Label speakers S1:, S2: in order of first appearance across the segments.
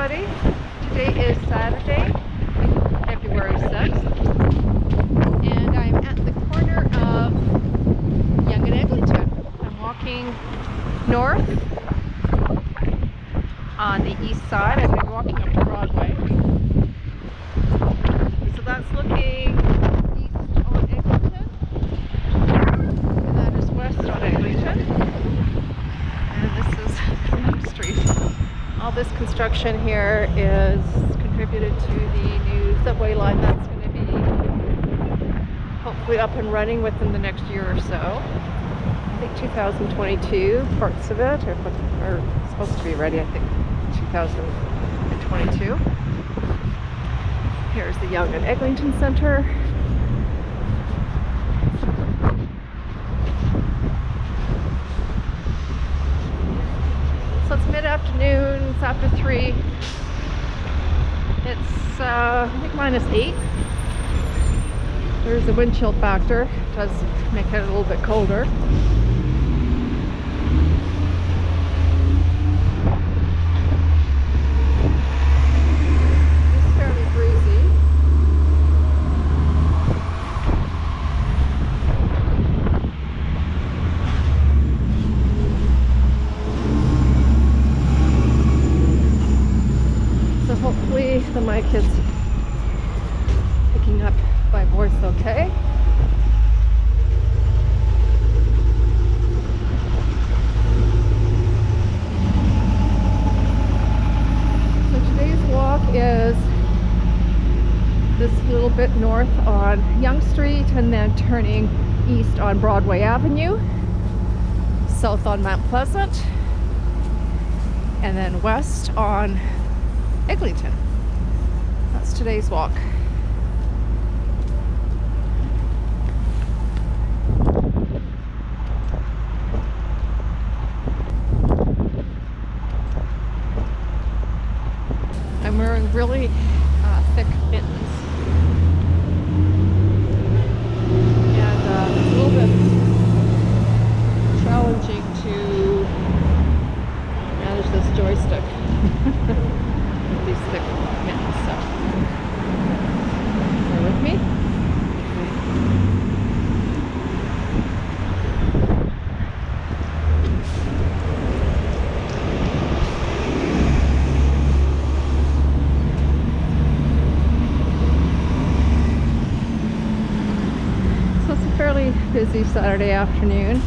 S1: everybody. Today is Saturday, February 6th, and I'm at the corner of Yonge and Eglinton. I'm walking north on the east side. I've been walking up Broadway. So that's looking east on Eglinton, and that is west on Eglinton, and this is Yonge Street. All this construction here is contributed to the new subway line that's going to be hopefully up and running within the next year or so. I think 2022, parts of it are supposed to be ready, I think 2022. Here's the Yonge and Eglinton Center. So it's mid-afternoon, it's after 3. It's I think -8. There's a wind chill factor. It does make it a little bit colder. It's fairly breezy. So hopefully the mic is picking up my voice okay. So today's walk is this little bit north on Yonge Street and then turning east on Broadway Avenue, south on Mount Pleasant, and then west on Eglinton. That's today's walk. I'm wearing really thick mittens, and it's a little bit challenging to manage this joystick with these thick mittens, so bear with me. Fairly busy Saturday afternoon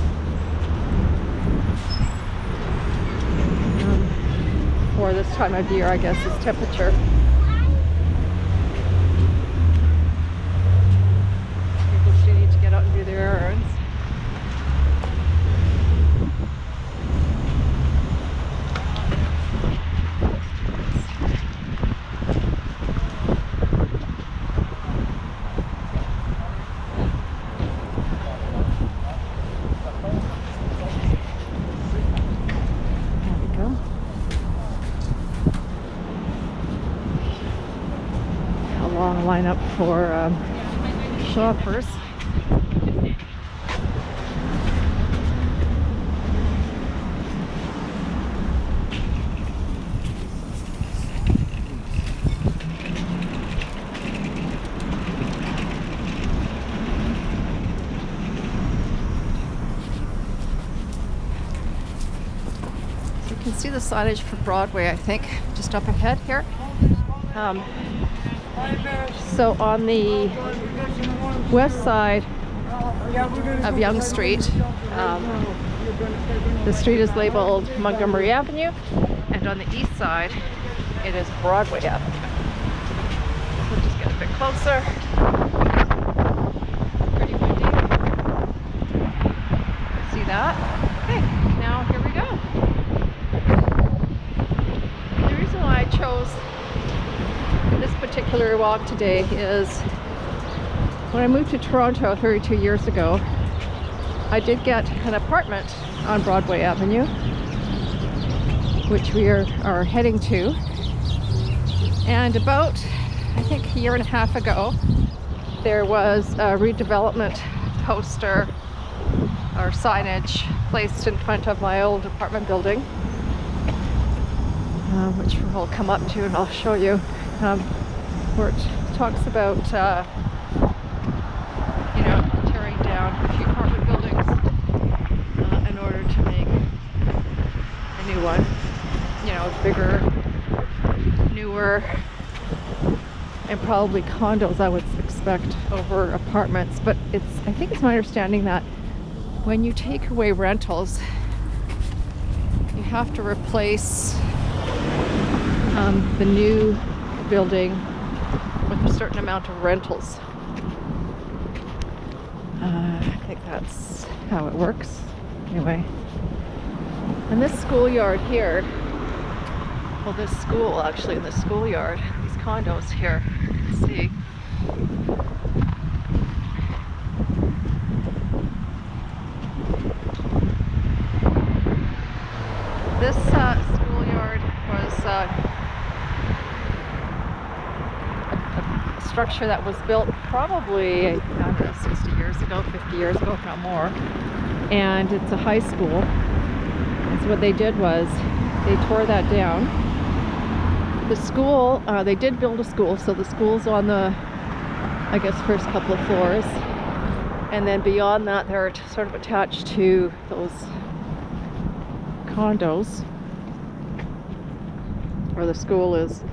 S1: for this time of year, I guess, is temperature. People do need to get out and do their errands. Long lineup for shoppers. So you can see the signage for Broadway, I think, just up ahead here. So on the west side of Yonge Street, the street is labeled Montgomery Avenue, and on the east side it is Broadway Avenue. So just get a bit closer. Pretty windy. See that? Okay, now here we go. The reason why I chose this particular walk today is when I moved to Toronto 32 years ago, I did get an apartment on Broadway Avenue, which we are heading to. And about, I think, a year and a half ago, there was a redevelopment poster or signage placed in front of my old apartment building. which we'll come up to and I'll show you, where it talks about tearing down a few apartment buildings in order to make a new one, bigger, newer, and probably condos, I would expect, over apartments. But I think it's my understanding that when you take away rentals, you have to replace the new building with a certain amount of rentals. I think that's how it works. Anyway, and this schoolyard here, this school actually in the schoolyard, these condos here, you can see. This schoolyard was a structure that was built probably, I don't know, 60 years ago, 50 years ago, if not more. And it's a high school. And so what they did was they tore that down. The school, they did build a school, so the school's on the, I guess, first couple of floors. And then beyond that, they're sort of attached to those condos, or the school is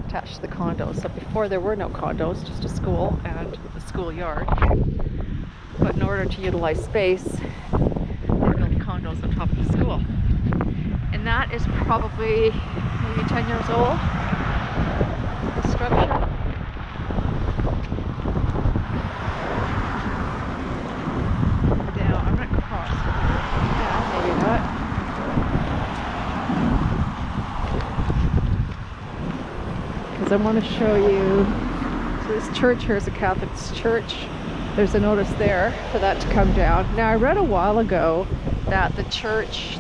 S1: attached to the condos. So before there were no condos, just a school and a schoolyard. But in order to utilize space, they built condos on top of the school. And that is probably maybe 10 years old, the structure. Now, I'm not cross. Yeah, maybe not. Because I want to show you, so this church here is a Catholic church. There's a notice there for that to come down. Now, I read a while ago that the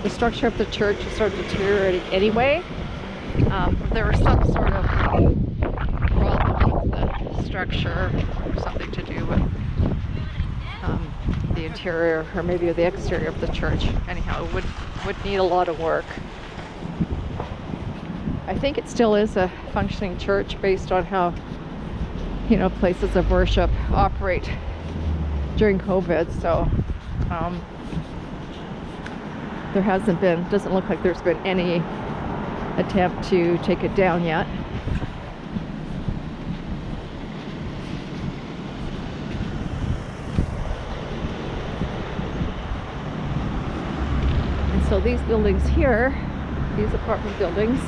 S1: structure of the church is sort of deteriorating anyway. There was some sort of problem with the structure, or something to do with the interior, or maybe the exterior of the church. Anyhow, it would need a lot of work. I think it still is a functioning church based on how, places of worship operate during COVID. So there doesn't look like there's been any attempt to take it down yet. And so these buildings here, these apartment buildings,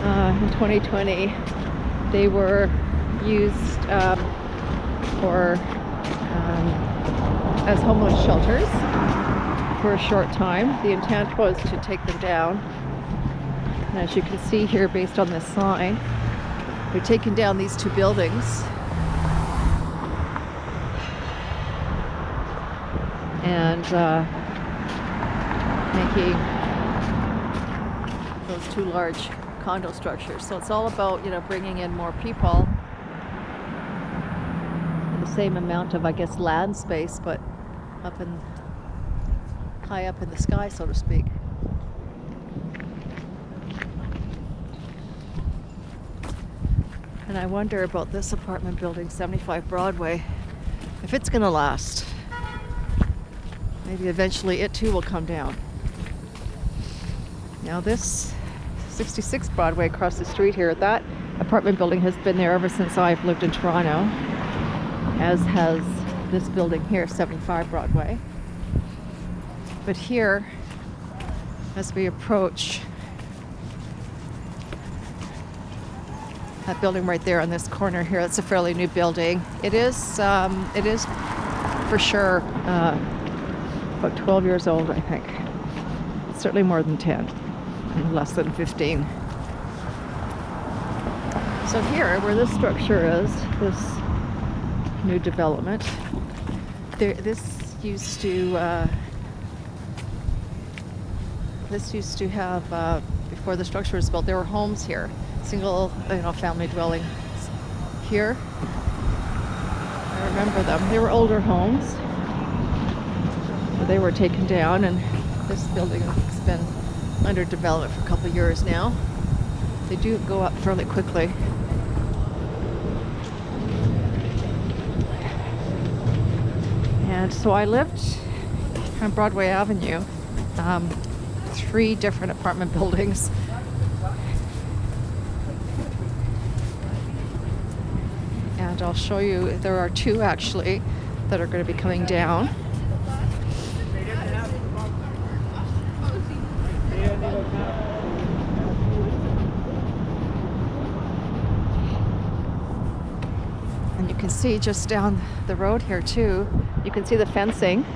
S1: in 2020, they were used as homeless shelters for a short time. The intent was to take them down. And as you can see here, based on this sign, they're taking down these two buildings and making those two large condo structures. So it's all about, bringing in more people in the same amount of, I guess, land space, but high up in the sky, so to speak. And I wonder about this apartment building, 75 Broadway, if it's going to last. Maybe eventually it too will come down. Now this 66 Broadway across the street here, that apartment building has been there ever since I've lived in Toronto, as has this building here, 75 Broadway. But here, as we approach that building right there on this corner here, it's a fairly new building. It is for sure about 12 years old, I think. It's certainly more than 10, and less than 15. So here, where this structure is, this new development, this used to have, before the structure was built, there were homes here, single, family dwellings here. I remember them. They were older homes, but they were taken down, and this building has been under development for a couple of years now. They do go up fairly quickly. And so I lived on Broadway Avenue, 3 different apartment buildings. And I'll show you, there are 2 actually that are going to be coming down. And you can see just down the road here too, you can see the fencing.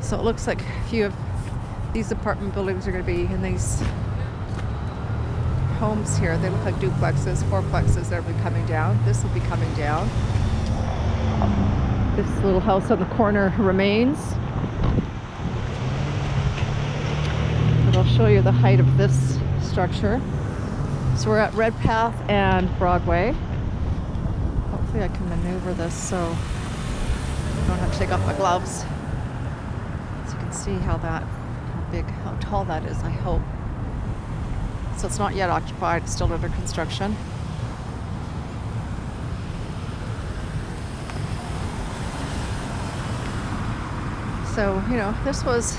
S1: So it looks like a few of these apartment buildings are going to be in these homes here. They look like duplexes, 4plexes that will be coming down. This will be coming down. This little house on the corner remains. But I'll show you the height of this structure. So we're at Redpath and Broadway. Hopefully I can maneuver this so I don't have to take off my gloves. So you can see how tall that is, I hope. So it's not yet occupied, it's still under construction. So, you know, this was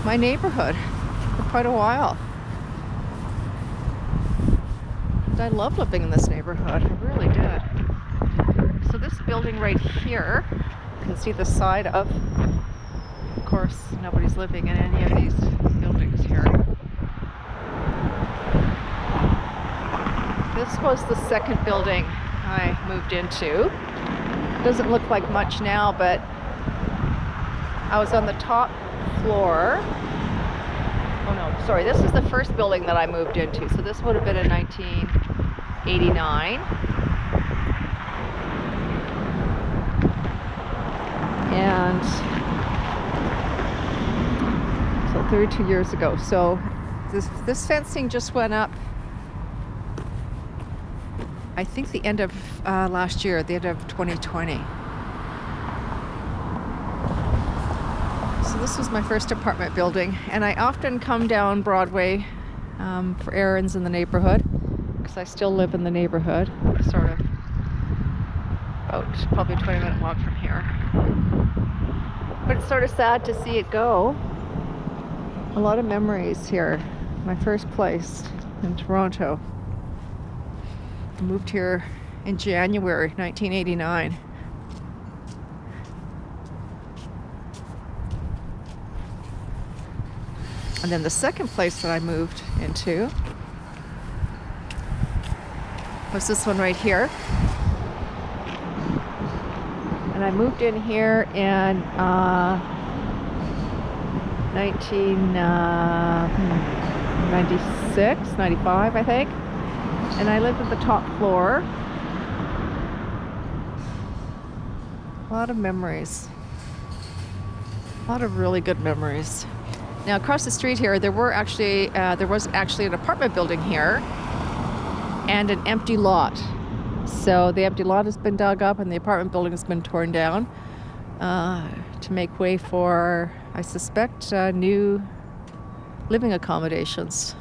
S1: my neighborhood for quite a while. And I love living in this neighborhood, I really did. So this building right here, you can see the side of course, nobody's living in any of these buildings here. This was the second building I moved into. Doesn't look like much now, but I was on the top floor. Oh no, sorry, this is the first building that I moved into. So this would have been in 1989. And so 32 years ago. So this fencing just went up, I think the end of last year, the end of 2020. So this was my first apartment building, and I often come down Broadway for errands in the neighborhood, because I still live in the neighborhood, sort of about probably a 20-minute walk from here. But it's sort of sad to see it go. A lot of memories here. My first place in Toronto. I moved here in January 1989. And then the second place that I moved into was this one right here. And I moved in here in 1996, 95, I think. And I lived at the top floor. A lot of memories. A lot of really good memories. Now across the street here, there was actually an apartment building here and an empty lot. So the empty lot has been dug up and the apartment building has been torn down to make way for, I suspect, new living accommodations.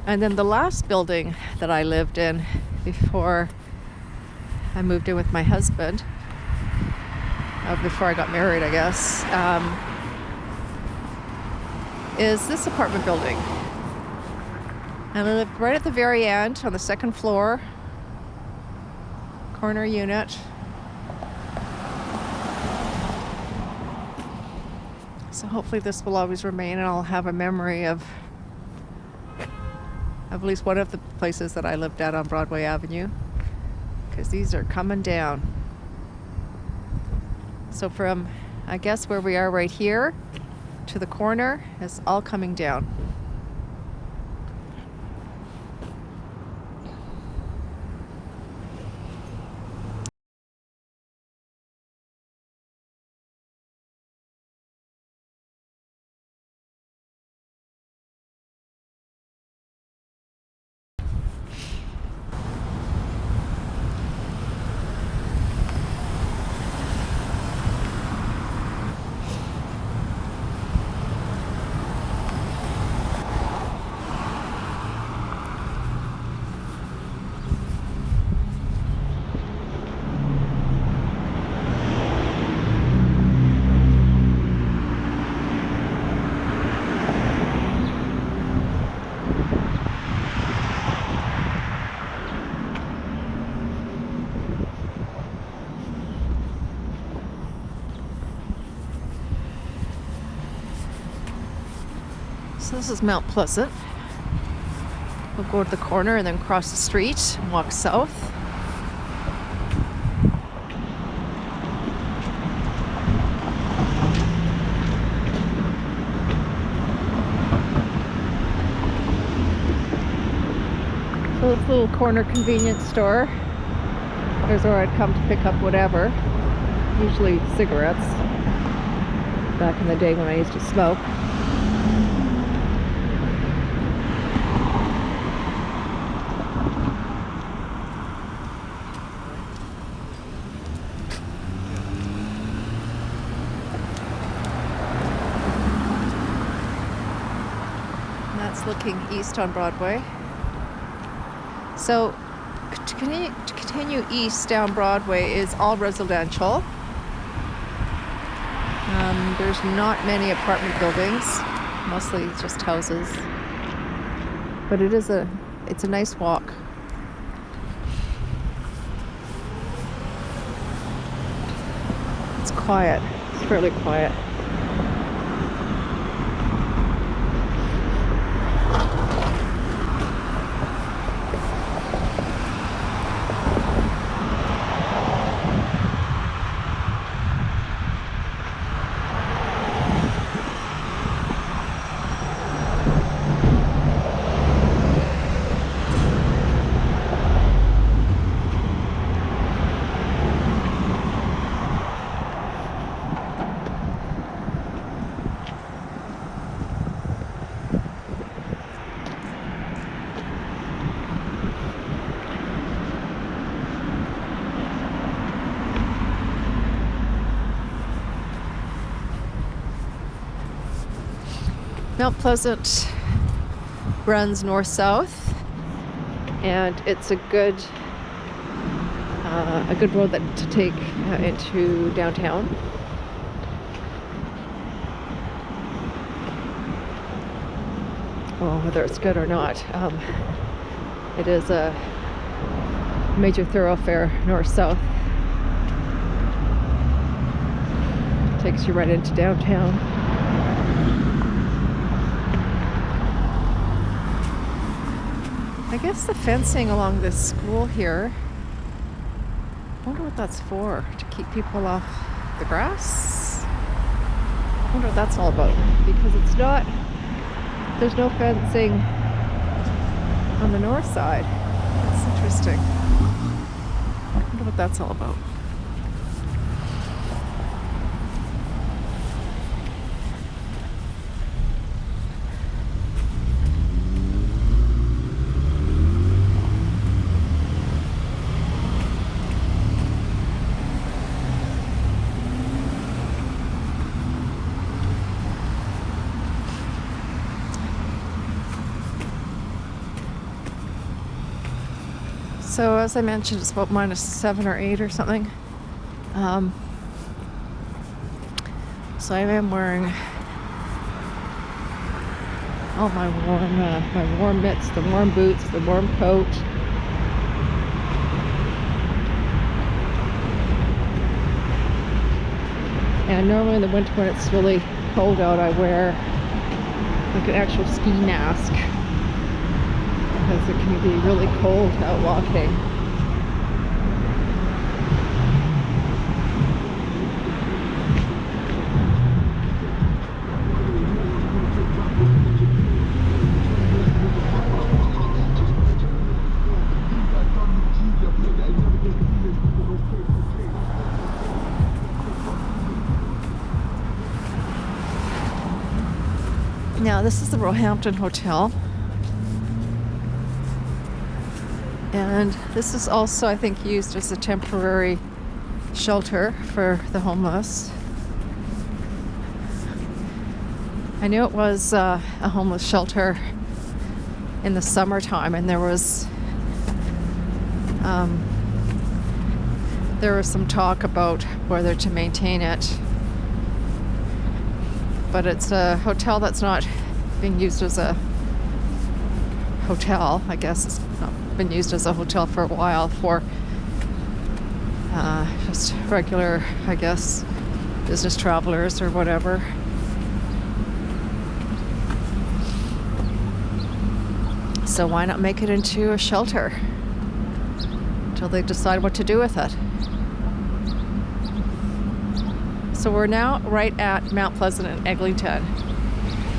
S1: And then the last building that I lived in before I moved in with my husband, before I got married, I guess, is this apartment building. And I lived right at the very end on the second floor, corner unit. So hopefully this will always remain and I'll have a memory of at least one of the places that I lived at on Broadway Avenue, because these are coming down. So from, I guess, where we are right here to the corner is all coming down. So this is Mount Pleasant. We'll go to the corner and then cross the street and walk south. So this little corner convenience store, there's where I'd come to pick up whatever, usually cigarettes, back in the day when I used to smoke. And that's looking east on Broadway. So to continue east down Broadway is all residential. There's not many apartment buildings, mostly just houses. But it's a nice walk. It's quiet. It's fairly quiet. Mount Pleasant runs north-south, and it's a good road to take into downtown. Well, whether it's good or not, it is a major thoroughfare north-south. Takes you right into downtown. I guess the fencing along this school here, I wonder what that's for, to keep people off the grass? I wonder what that's all about, because there's no fencing on the north side. That's interesting. I wonder what that's all about. So as I mentioned, it's about -7 or 8 or something. So I am wearing all my warm mitts, the warm boots, the warm coat. And normally in the winter when it's really cold out, I wear like an actual ski mask, because it can be really cold out walking. Now this is the Roehampton Hotel. And this is also, I think, used as a temporary shelter for the homeless. I knew it was a homeless shelter in the summertime, and there was some talk about whether to maintain it. But it's a hotel that's not being used as a hotel. I guess it's not been used as a hotel for a while, for just regular, I guess, business travelers or whatever. So why not make it into a shelter until they decide what to do with it? So we're now right at Mount Pleasant and Eglinton.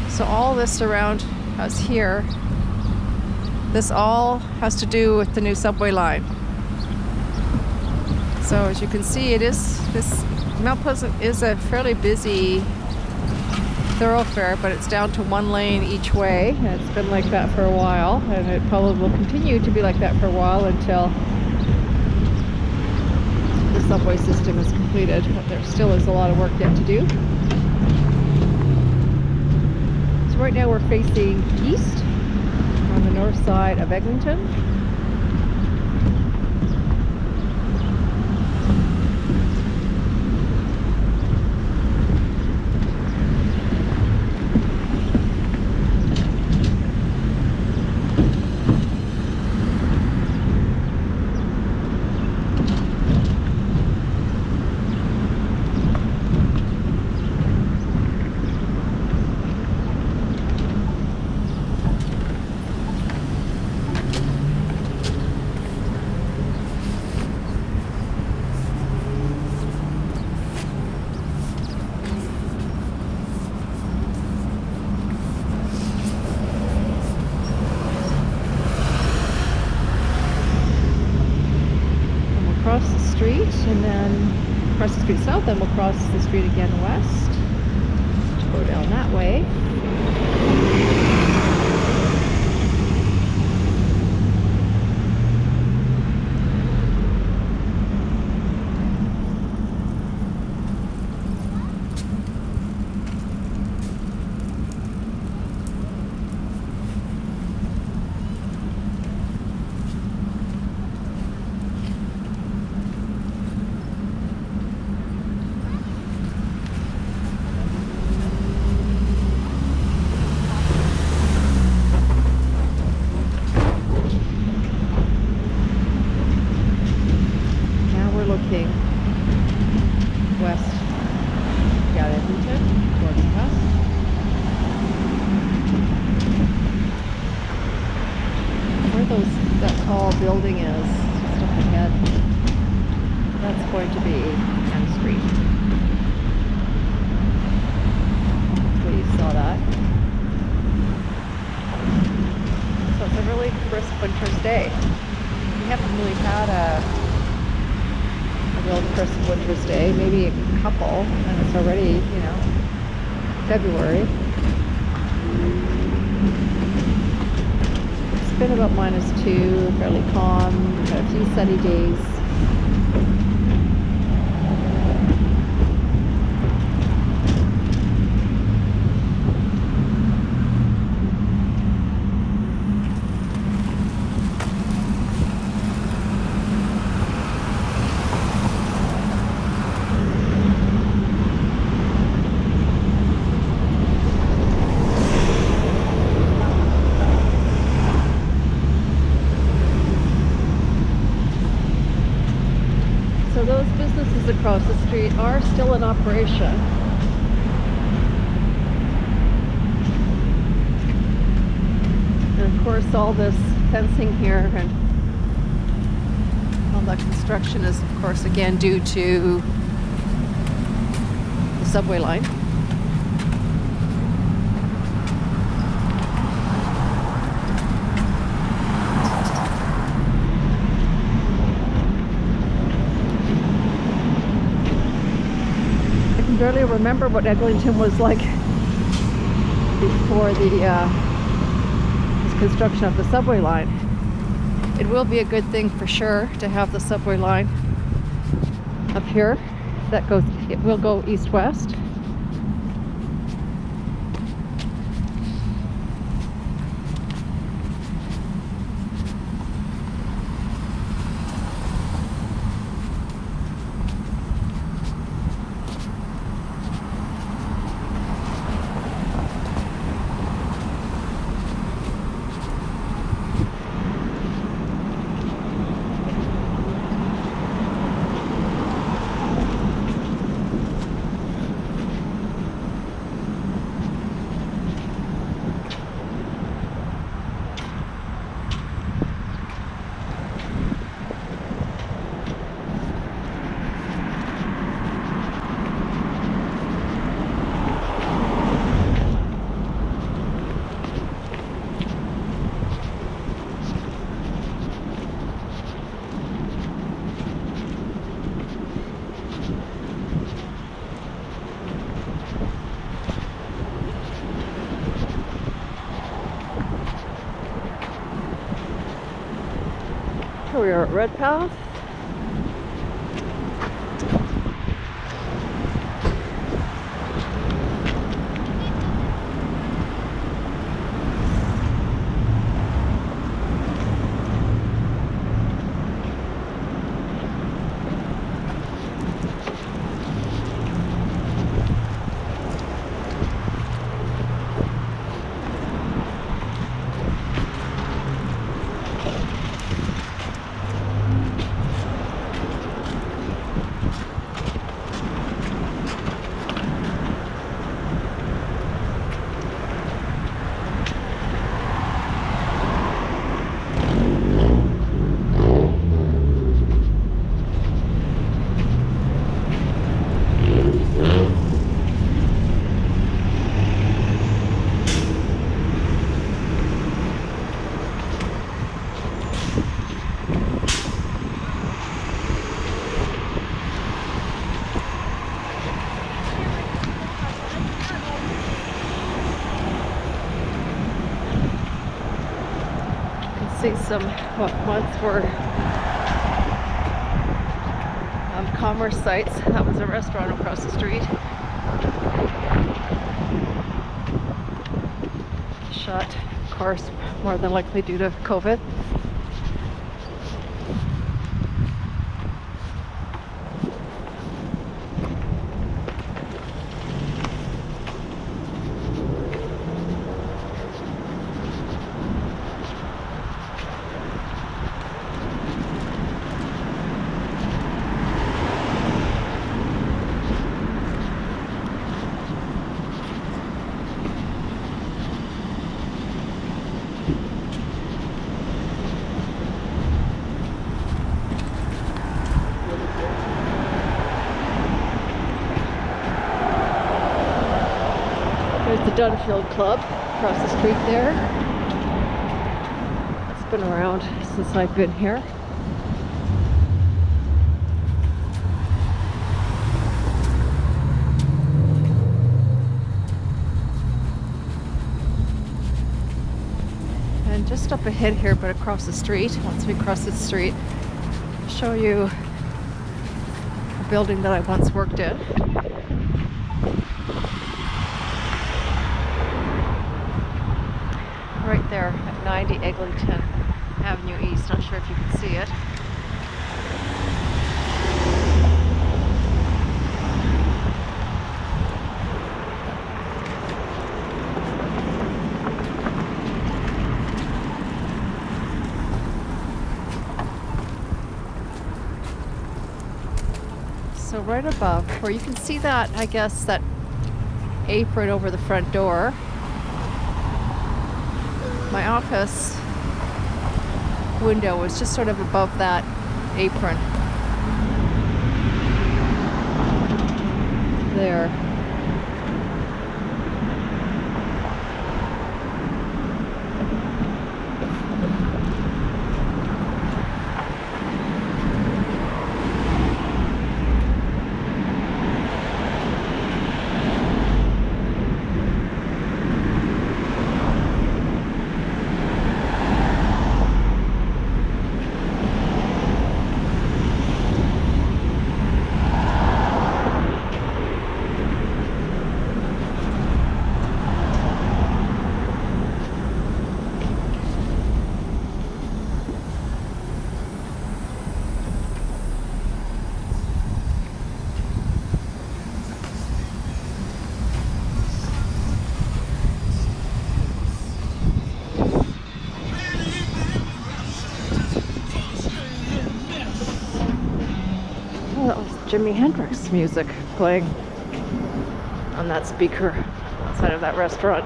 S1: So all this around us here, this all has to do with the new subway line. So as you can see, Mount Pleasant is a fairly busy thoroughfare, but it's down to one lane each way, and it's been like that for a while, and it probably will continue to be like that for a while until the subway system is completed, but there still is a lot of work yet to do. So right now we're facing east on the north side of Eglinton. Across the street, and then across the street south, then we'll cross the street again west to go down that way. Looking west, got Eglinton, going west. Where that tall building is, just up ahead, that's going to be Yonge Street. Hopefully you saw that. So it's a really crisp winter's day. We haven't really had a real crisp winter's day, maybe a couple, and it's already, February. It's been about -2, fairly calm. We've had a few sunny days. Those businesses across the street are still in operation. And of course all this fencing here and all that construction is of course again due to the subway line. I barely remember what Eglinton was like before the construction of the subway line. It will be a good thing for sure to have the subway line up here. It will go east-west. Here we are at Redpath. See some what once were commerce sites. That was a restaurant across the street. Shut, of course, more than likely due to COVID. There's the Dunfield Club across the street there. It's been around since I've been here. And just up ahead here, but across the street, once we cross the street, I'll show you a building that I once worked in. Right there at 90 Eglinton Avenue East. Not sure if you can see it. So right above, where you can see that, I guess, that apron over the front door. My office window was just sort of above that apron there. That was Jimi Hendrix music playing on that speaker outside of that restaurant.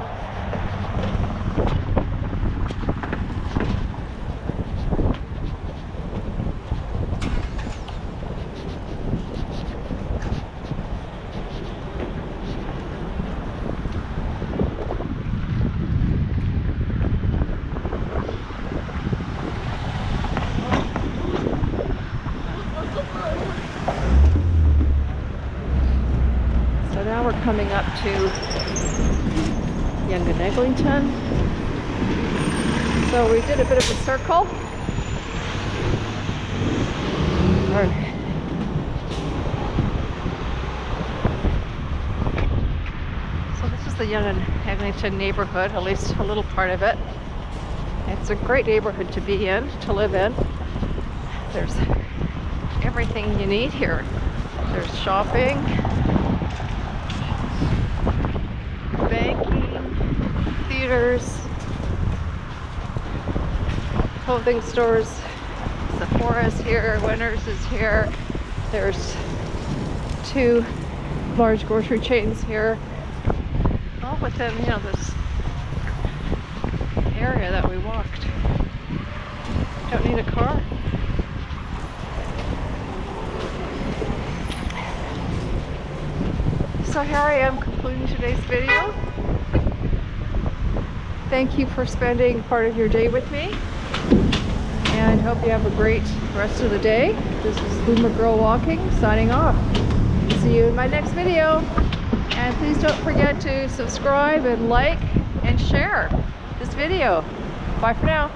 S1: Now we're coming up to Yonge and Eglinton. So we did a bit of a circle. 11. So this is the Yonge and Eglinton neighborhood, at least a little part of it. It's a great neighborhood to be in, to live in. There's everything you need here. There's shopping, banking, theaters, clothing stores. Sephora's here, Winners is here. There's 2 large grocery chains here, all within, you know, this area that we walked. Don't need a car. So here I am concluding today's video. Thank you for spending part of your day with me, and hope you have a great rest of the day. This is Boomer Girl Walking, signing off. See you in my next video. And please don't forget to subscribe and like and share this video. Bye for now.